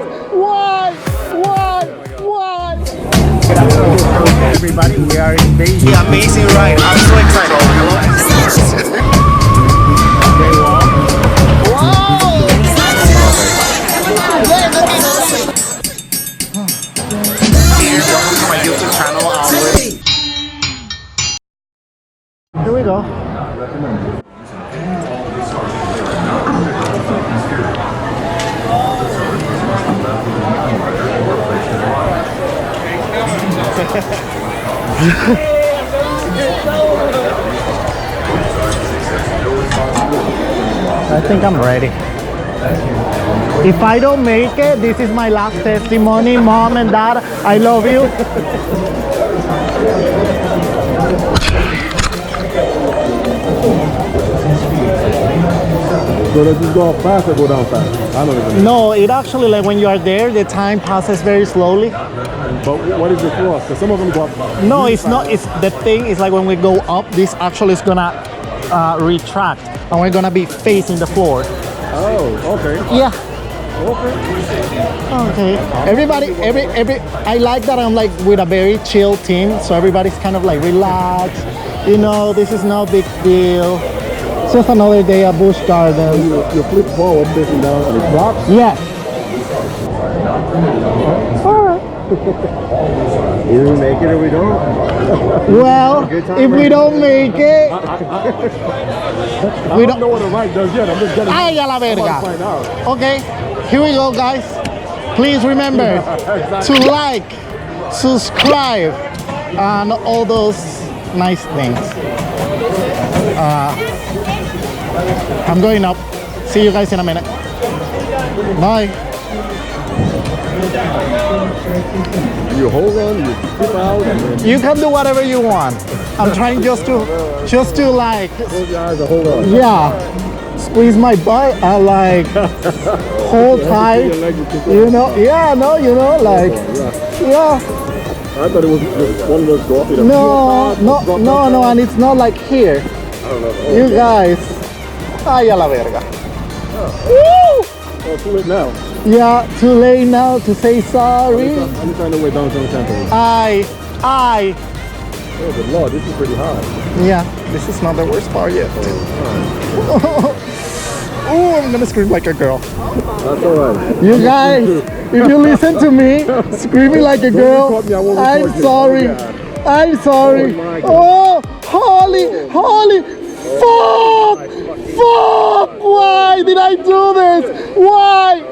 Why? Everybody, we are in Beijing. The amazing ride. I'm so excited. Welcome to my YouTube channel. Here we go. I think I'm ready. If I don't make it, this is my last testimony. Mom and Dad, I love you. So does this go up fast or go down fast? I don't even know. No, it actually, like when you are there, the time passes very slowly. But what is the flaw? Because some of them go up. No, it's not. It's the thing is like when we go up, this actually is gonna retract, and we're gonna be facing the floor. Oh, okay. Yeah. Okay. Okay. Everybody, I like that I'm like with a very chill team, so everybody's kind of like relaxed. You know, this is no big deal. It's just another day at Busch Gardens. You flip forward, facing down, and it drops? Yeah. Alright. Either we make it or we don't. Well, if we don't make it, I don't know what the right does yet. I'm just getting ay a la verga. find out. Okay, here we go, guys. Please remember to like, subscribe, and all those nice things. I'm going up. See you guys in a minute. Bye. You hold on, you flip out, and then You can do whatever you want. I'm trying just to like, close your eyes and hold on. yeah, squeeze my butt and like hold tight. You know, yeah, no, you know, like, yeah. I thought it was just one of those go up in a No, and it's not like here. I don't know. You guys, ay a la verga. Woo! Oh, too late now. Yeah, too late now to say sorry. I'm trying to way downtown Tampa. I. Oh, good Lord, this is pretty hard. Yeah, this is not the worst part yet. Oh, I'm gonna scream like a girl. That's alright. You guys, if you listen to me screaming like a girl, I'm sorry. I'm sorry. Oh, holy, fuck! Why did I do this? Why? I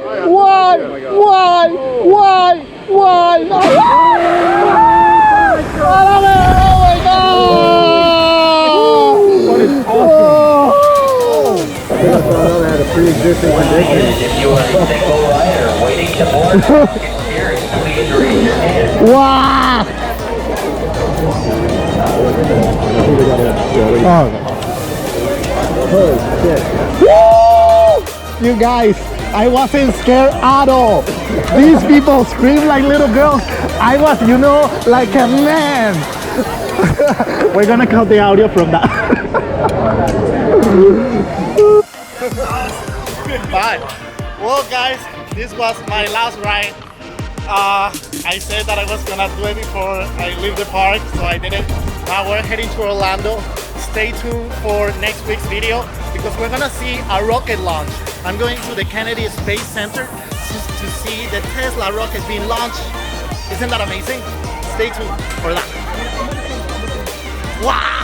had a pre-existing condition. If you are a single rider waiting to board Falcon Fury, please raise your hand. Wow! Oh, shit. Woo! You guys, I wasn't scared at all. These people scream like little girls. I was, you know, like a man. We're gonna cut the audio from that. Bye. Well, guys, this was my last ride. I said that I was gonna do it before I leave the park, so I did it. Now we're heading to Orlando. Stay tuned for next week's video because we're gonna see a rocket launch. I'm going to the Kennedy Space Center to see the Tesla rocket being launched. Isn't that amazing? Stay tuned for that. Wow!